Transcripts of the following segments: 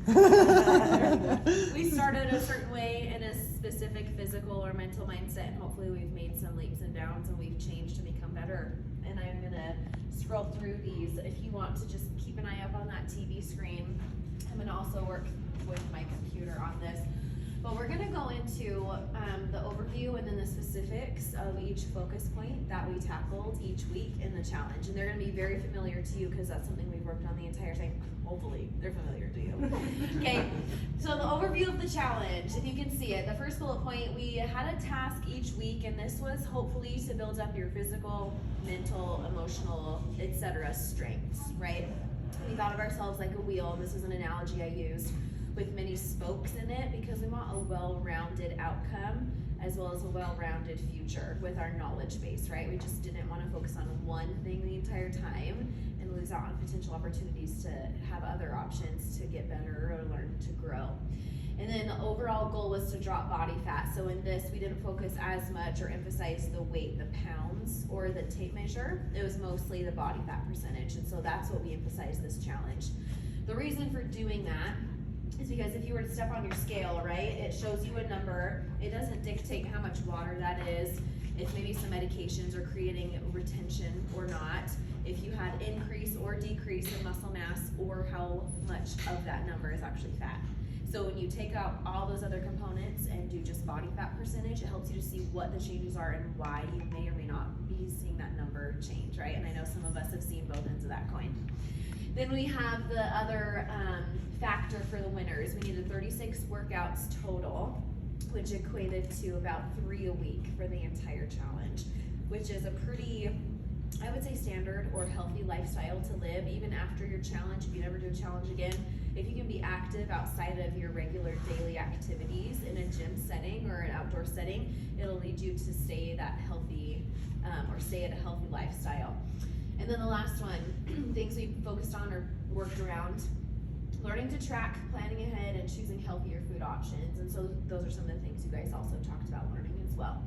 We started a certain way in a specific physical or mental mindset, and hopefully we've made some leaps and bounds and we've changed to become better. And I'm gonna scroll through these. If you want to just keep an eye up on that TV screen, I'm gonna also work with my computer on this. But we're gonna go into the overview and then the specifics of each focus point that we tackled each week in the challenge. And they're gonna be very familiar to you because that's something we've worked on the entire time. Hopefully, they're familiar to you. Okay, so the overview of the challenge, if you can see it, the first bullet point, we had a task each week, and this was hopefully to build up your physical, mental, emotional, etc. strengths, right? We thought of ourselves like a wheel, and this is an analogy I used, with many spokes in it because we want a well-rounded outcome as well as a well-rounded future with our knowledge base, right? We just didn't want to focus on one thing the entire time and lose out on potential opportunities to have other options to get better or learn to grow. And then the overall goal was to drop body fat. So in this, we didn't focus as much or emphasize the weight, the pounds, or the tape measure. It was mostly the body fat percentage. And so that's what we emphasized this challenge. The reason for doing that is because if you were to step on your scale, right, it shows you a number. It doesn't dictate how much water that is, if maybe some medications are creating retention or not, if you had increase or decrease in muscle mass, or how much of that number is actually fat. So when you take out all those other components and do just body fat percentage, it helps you to see what the changes are and why you may or may not be seeing that number change, right? And I know some of us have seen both ends of that coin. Then we have the other factor for the winners. We needed 36 workouts total, which equated to about 3 a week for the entire challenge, which is a pretty, I would say, standard or healthy lifestyle to live even after your challenge. If you never do a challenge again, if you can be active outside of your regular daily activities in a gym setting or an outdoor setting, it'll lead you to stay that healthy or stay at a healthy lifestyle. And then the last one, things we focused on or worked around, learning to track, planning ahead, and choosing healthier food options. And so those are some of the things you guys also talked about learning as well.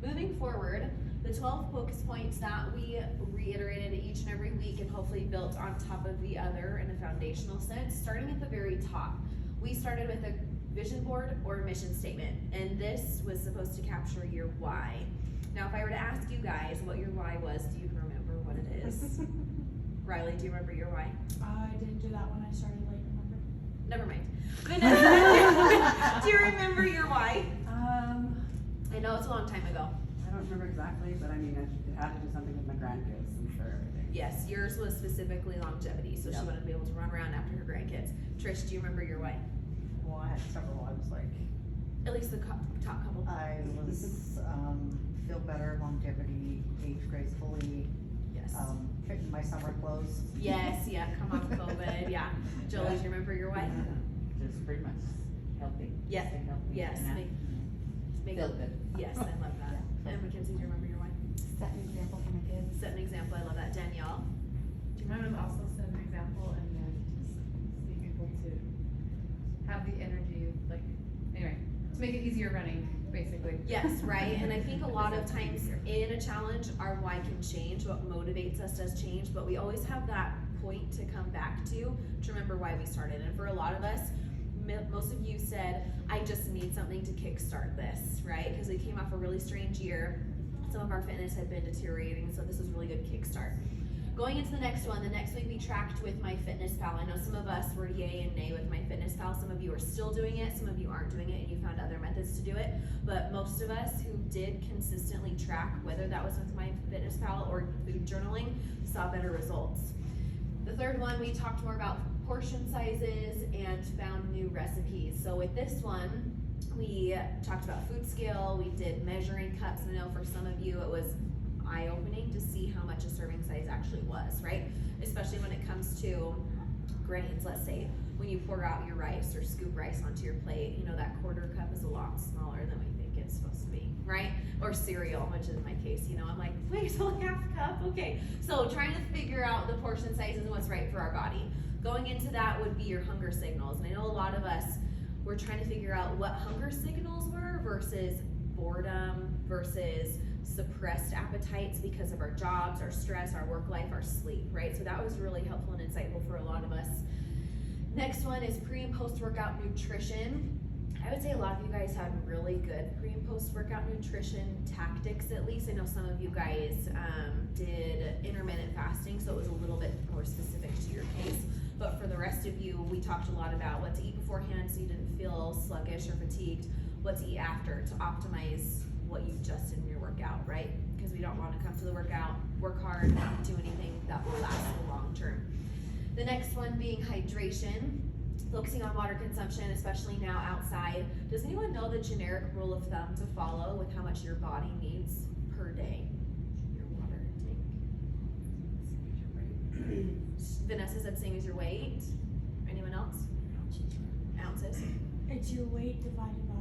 Moving forward, the 12 focus points that we reiterated each and every week and hopefully built on top of the other in a foundational sense, starting at the very top. We started with a vision board or mission statement, and this was supposed to capture your why. Now, if I were to ask you guys what your why was, do you remember what it is? Riley, do you remember your why? I didn't do that when I started late, remember? Never mind. Vanessa, do you remember your why? I know it's a long time ago. I don't remember exactly, but I mean, it had to do something with my grandkids and for everything. Yes, yours was specifically longevity, so she wanted to be able to run around after her grandkids. Trish, do you remember your why? Well, I had several. I was like, At least the top couple. I was feel better, longevity, age gracefully, Yes. fit in my summer clothes. Yes, yeah, come off COVID, yeah. Jolie, do you remember your why? Just pretty much healthy. Yeah. Stay healthy. Yes, and make feel good. Yes, I love that. And Mackenzie, do you remember your why? Set an example for my kids. Set an example, I love that. Danielle? Mine was also set an example, and then just being able to have the energy, like, anyway, to make it easier running, basically. Yes, right, and I think a lot of times in a challenge, our why can change, what motivates us does change, but we always have that point to come back to remember why we started. And for a lot of us, most of you said, I just need something to kickstart this, right? Because we came off a really strange year. Some of our fitness had been deteriorating, so this was a really good kickstart. Going into the next one, the next week we tracked with MyFitnessPal. I know some of us were yay and nay with MyFitnessPal. Some of you are still doing it, some of you aren't doing it, and you found other methods to do it. But most of us who did consistently track, whether that was with MyFitnessPal or food journaling, saw better results. The third one, we talked more about portion sizes and found new recipes. So with this one, we talked about food scale, we did measuring cups. I know for some of you it was eye-opening to see how much a serving size actually was, right? Especially when it comes to grains, let's say. When you pour out your rice or scoop rice onto your plate, you know that quarter cup is a lot smaller than we think it's supposed to be, right? Or cereal, which is my case, you know, I'm like, wait, it's only half a cup, okay. So trying to figure out the portion sizes and what's right for our body. Going into that would be your hunger signals. And I know a lot of us were trying to figure out what hunger signals were versus boredom versus suppressed appetites because of our jobs, our stress, our work life, our sleep, right? So that was really helpful and insightful for a lot of us. Next one is pre and post workout nutrition. I would say a lot of you guys had really good pre and post workout nutrition tactics, at least. I know some of you guys did intermittent fasting, so it was a little bit more specific to your case. But for the rest of you, we talked a lot about what to eat beforehand so you didn't feel sluggish or fatigued, what to eat after to optimize what you just did in your workout, right? Because we don't want to come to the workout, work hard, not do anything that will last the long term. The next one being hydration. Focusing on water consumption, especially now outside. Does anyone know the generic rule of thumb to follow with how much your body needs per day? Your water intake. Vanessa said same as your weight. Anyone else? Ounces. It's your weight divided by.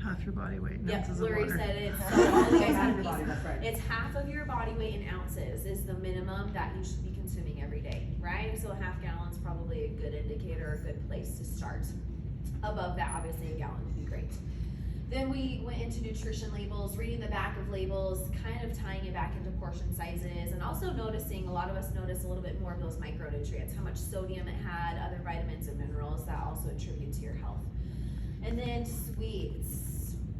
Half your body weight in Yep, ounces of Lori water. said it. So all you guys Half have your body, these. that's right. It's half of your body weight in ounces is the minimum that you should be consuming every day, right? So a half gallon is probably a good indicator, a good place to start. Above that, obviously a gallon would be great. Then we went into nutrition labels, reading the back of labels, kind of tying it back into portion sizes, and also noticing, a lot of us notice a little bit more of those micronutrients, how much sodium it had, other vitamins and minerals that also attribute to your health. And then sweets.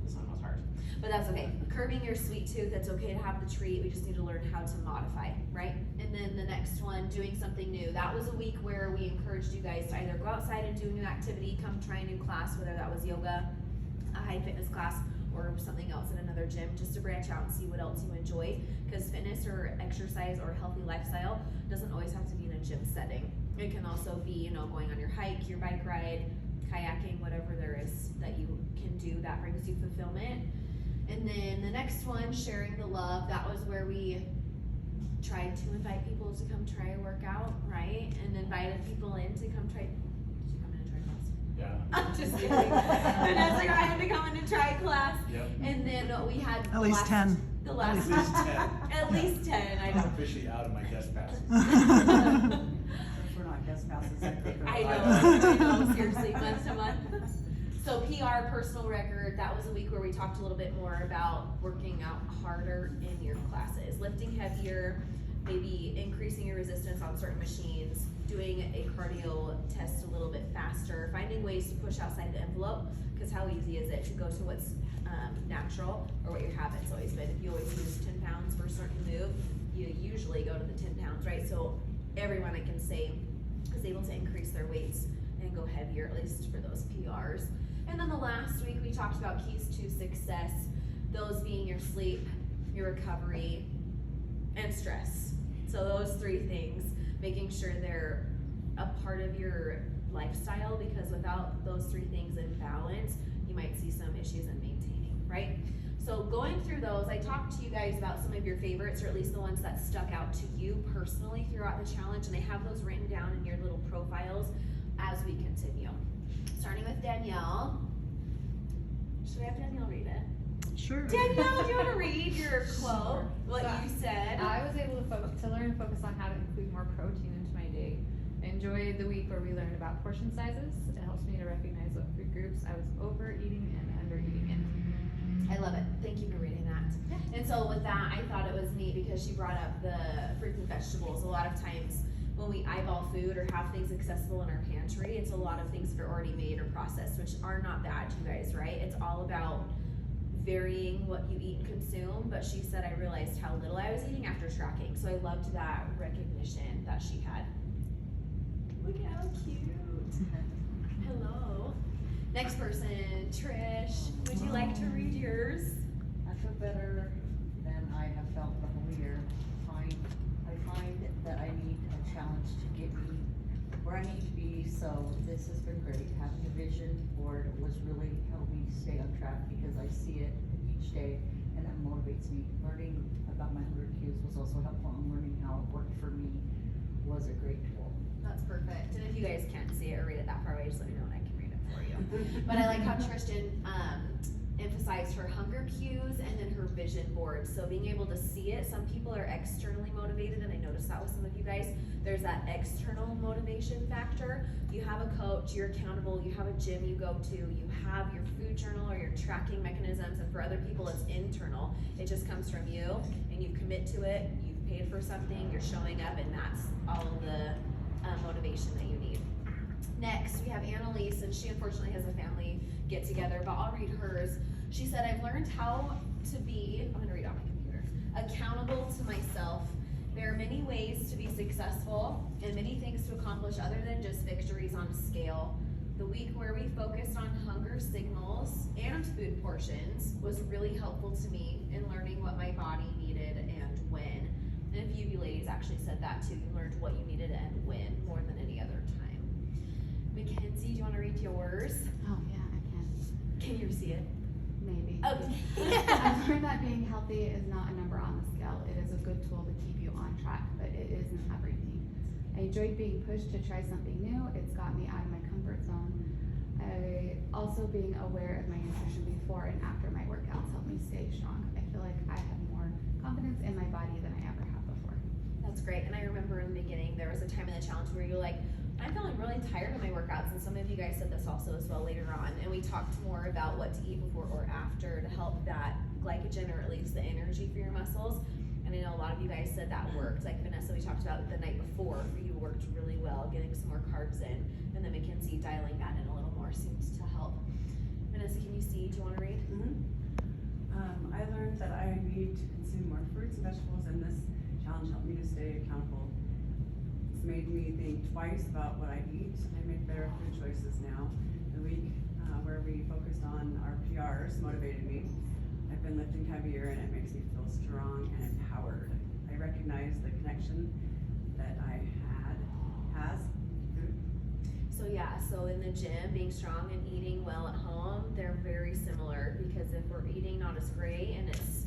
This one was hard, but that's okay. Curbing your sweet tooth, it's okay to have the treat, we just need to learn how to modify, right? And then the next one, doing something new. That was a week where we encouraged you guys to either go outside and do a new activity, come try a new class, whether that was yoga, a high fitness class, or something else in another gym, just to branch out and see what else you enjoy. Because fitness or exercise or healthy lifestyle doesn't always have to be in a gym setting. It can also be, you know, going on your hike, your bike ride, kayaking, whatever there is that you can do that brings you fulfillment. And then the next one, sharing the love, that was where we tried to invite people to come try a workout, right? And invited people in to come try. Did you come in and try class? Yeah. I'm just kidding. Vanessa got him to come in and try class. Yep. And then we had At least 10. The last At least 10. At least 10, I I'm know. officially out of my guest passes. If we're not guest passes, I think. I know, seriously, month to month. So PR, personal record, that was a week where we talked a little bit more about working out harder in your classes, lifting heavier, maybe increasing your resistance on certain machines, doing a cardio test a little bit faster, finding ways to push outside the envelope, because how easy is it to go to what's natural or what your habit's always been. If you always use 10 pounds for a certain move, you usually go to the 10 pounds, right? So everyone, I can say, is able to increase their weights and go heavier, at least for those PRs. And then the last week we talked about keys to success, those being your sleep, your recovery, and stress. So those three things, making sure they're a part of your lifestyle, because without those three things in balance, you might see some issues in maintaining, right? So going through those, I talked to you guys about some of your favorites, or at least the ones that stuck out to you personally throughout the challenge, and I have those written down in your little profiles as we continue. Starting with Danielle. Should I have Danielle read it? Sure. Danielle, do you want to read your quote? What So, you said? I was able to learn and focus on how to include more protein into my day. I enjoyed the week where we learned about portion sizes. It helps me to recognize what food groups I was overeating and undereating in. I love it. Thank you for reading that. And so with that, I thought it was neat because she brought up the fruits and vegetables. A lot of times when we eyeball food or have things accessible in our pantry, it's a lot of things that are already made or processed, which are not bad, you guys, right? It's all about varying what you eat and consume. But she said, I realized how little I was eating after tracking. So I loved that recognition that she had. Look how cute. Hello. Next person, Trish. Would you like to read yours? I feel better than I have felt the whole year. I find that I need a challenge to get me where I need to be, so this has been great. Having a vision board was really helped me stay on track because I see it each day and that motivates me. Learning about my 100 Qs was also helpful, and learning how it worked for me was a great tool. That's perfect. And if you guys can't see it or read it that far away, just let me know and I can read it for you. But I like how Tristan emphasized her hunger cues and then her vision board. So being able to see it, some people are externally motivated, and I noticed that with some of you guys. There's that external motivation factor. You have a coach, you're accountable, you have a gym you go to, you have your food journal or your tracking mechanisms, and for other people it's internal. It just comes from you and you commit to it, you've paid for something, you're showing up, and that's all of the motivation that you need. Next, we have Annalise, and she unfortunately has a family get together, but I'll read hers. She said, I've learned how to be, I'm gonna read on my computer, accountable to myself. There are many ways to be successful and many things to accomplish other than just victories on a scale. The week where we focused on hunger signals and food portions was really helpful to me in learning what my body needed and when. And a few of you ladies actually said that too. You learned what you needed and when more than any other time. Mackenzie, do you want to read yours? Oh, yeah, I can. Can you see it? Maybe. Okay. I've learned that being healthy is not a number on the scale. It is a good tool to keep you on track, but it isn't everything. I enjoyed being pushed to try something new. It's got me out of my comfort zone. Also being aware of my nutrition before and after my workouts helped me stay strong. I feel like I have more confidence in my body than I ever have before. That's great. And I remember in the beginning, there was a time in the challenge where you're like, I'm feeling really tired of my workouts. And some of you guys said this also as well later on. And we talked more about what to eat before or after to help that glycogen or at least the energy for your muscles. And I know a lot of you guys said that worked. Like Vanessa, we talked about the night before for you worked really well, getting some more carbs in. And then Mackenzie dialing that in a little more seems to help. Vanessa, can you see? Do you want to read? I learned that I need to consume more fruits and vegetables, and this challenge helped me to stay accountable. It's made me think twice about what I eat. I make better food choices now. The week where we focused on our PRs motivated me. I've been lifting heavier, and it makes me feel strong and empowered. I recognize the connection that I has food. So yeah, so in the gym, being strong and eating well at home, they're very similar because if we're eating not as great and it's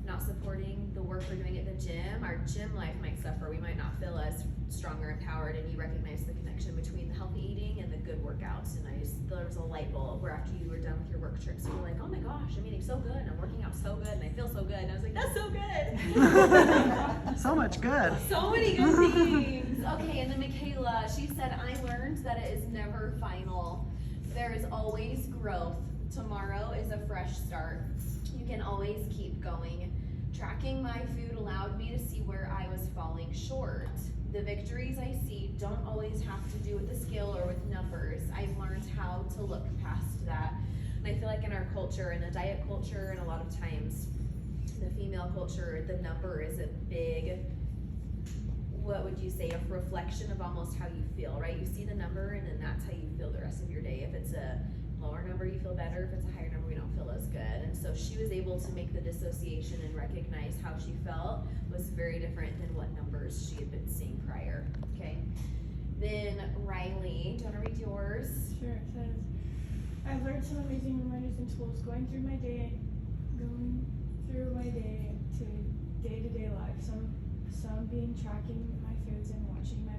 not supporting the work we're doing at the gym, our gym life might suffer. We might not feel as strong or empowered, and you recognize the connection between the healthy eating and the good workouts. And there was a light bulb where after you were done with your work trips, you were like, oh my gosh, I'm eating so good, and I'm working out so good, and I feel so good. And I was like, that's so good. So much good. So many good things. Okay, and then Michaela, she said, I learned that it is never final. There is always growth. Tomorrow is a fresh start. You can always keep going. Tracking my food allowed me to see where I was falling short. The victories I see don't always have to do with the scale or with numbers. I've learned how to look past that. And I feel like in our culture, in the diet culture, and a lot of times the female culture, the number is a big, what would you say, a reflection of almost how you feel, right? You see the number and then that's how you feel the rest of your day. If it's a lower number, you feel better. If it's a higher number, we don't feel as good. And so she was able to make the dissociation and recognize how she felt was very different than what numbers she had been seeing prior, okay? Then Riley, do you wanna read yours? Sure, it says, I've learned some amazing reminders and tools going through my day to day-to-day life. Some being tracking my foods and watching my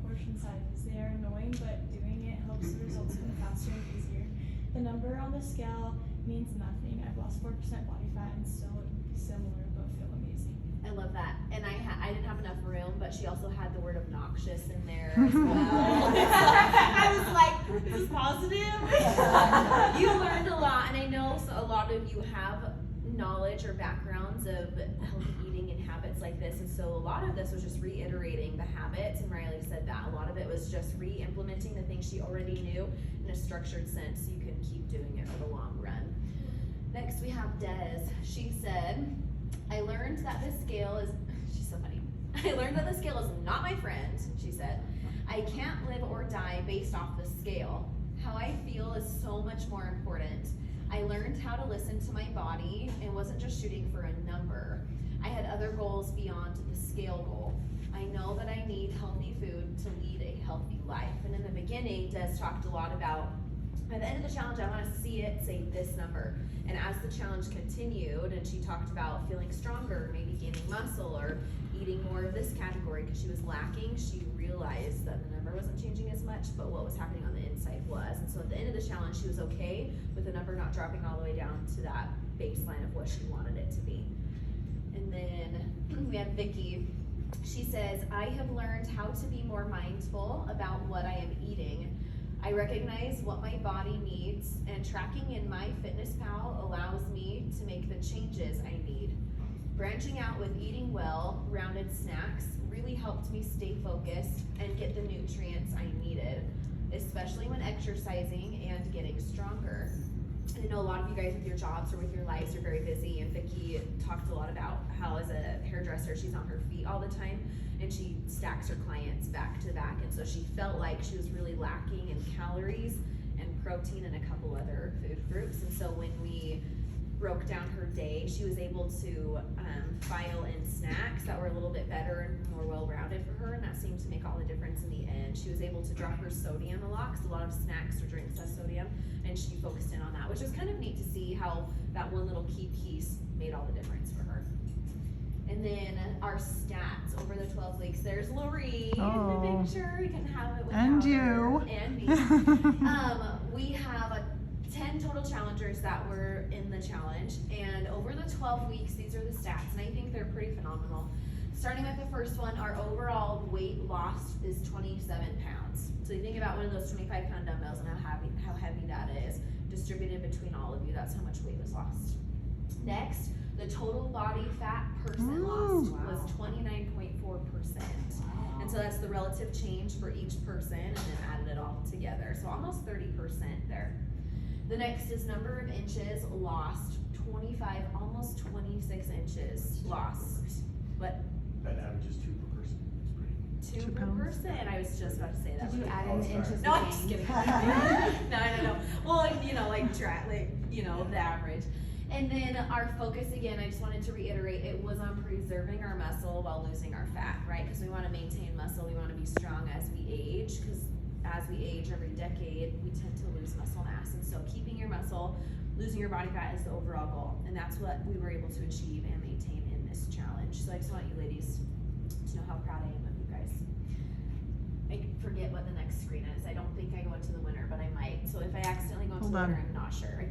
portion sizes. They are annoying, but doing it helps the results come faster and easier. The number on the scale means nothing. I've lost 4% body fat and still look similar, but feel amazing. I love that. And I didn't have enough room, but she also had the word obnoxious in there as well. I was like, this is positive. You learned a lot, and I know a lot of you have knowledge or backgrounds of healthy eating and habits like this, and so a lot of this was just reiterating the habits, and Riley said that a lot of it was just re-implementing the things she already knew in a structured sense so you can keep doing it for the long run. Next we have Des. She said, I learned that the scale is, she's so funny. I learned that the scale is not my friend, she said. I can't live or die based off the scale. How I feel is so much more important. I learned how to listen to my body and wasn't just shooting for a number. I had other goals beyond the scale goal. I know that I need healthy food to lead a healthy life. And in the beginning, Des talked a lot about, at the end of the challenge, I want to see it say this number. And as the challenge continued, and she talked about feeling stronger, maybe gaining muscle or eating more of this category because she was lacking, she realized that the number wasn't changing as much, but what was happening on the inside was. And so at the end of the challenge, she was okay with the number not dropping all the way down to that baseline of what she wanted it to be. And then we have Vicky. She says, I have learned how to be more mindful about what I am eating. I recognize what my body needs, and tracking in MyFitnessPal allows me to make the changes I need. branching out with eating well, rounded snacks really helped me stay focused and get the nutrients I needed, especially when exercising and getting stronger. I know a lot of you guys with your jobs or with your lives are very busy, and Vicki talked a lot about how as a hairdresser she's on her feet all the time and she stacks her clients back to back, and so she felt like she was really lacking in calories and protein and a couple other food groups. And so when we broke down her day, she was able to file in snacks that were a little bit better and more well-rounded for her, and that seemed to make all the difference in the end. She was able to drop her sodium a lot, because a lot of snacks or drinks have sodium, and she focused in on that, which was kind of neat to see how that one little key piece made all the difference for her. And then our stats over the 12 weeks, there's Lori in the Oh. picture. We can have it without And her. you. And me. We have 10 total challengers that were in the challenge, and over the 12 weeks, these are the stats, and I think they're pretty phenomenal. Starting with the first one, our overall weight loss is 27 pounds. So you think about one of those 25-pound dumbbells and how heavy that is, distributed between all of you, that's how much weight was lost. Next, the total body fat percent lost was 29.4%. And so that's the relative change for each person, and then added it all together. So almost 30% there. The next is number of inches lost, 25, almost 26 inches lost. But That averages 2 per person. It's pretty. 2 per pounds. person, I was just about to say that. Did you was- add in the inches? No, of I'm just gain? kidding. No. Well, the average. And then our focus, again, I just wanted to reiterate, it was on preserving our muscle while losing our fat, right? Because we want to maintain muscle, we want to be strong as we age, because as we age every decade, we tend to lose muscle mass. And so keeping your muscle, losing your body fat is the overall goal. And that's what we were able to achieve and maintain in this challenge. So I just want you ladies to know how proud I am of you guys. I forget what the next screen is. I don't think I go into the winner, but I might. So if I accidentally go into Hold the on. winner, I'm not sure. I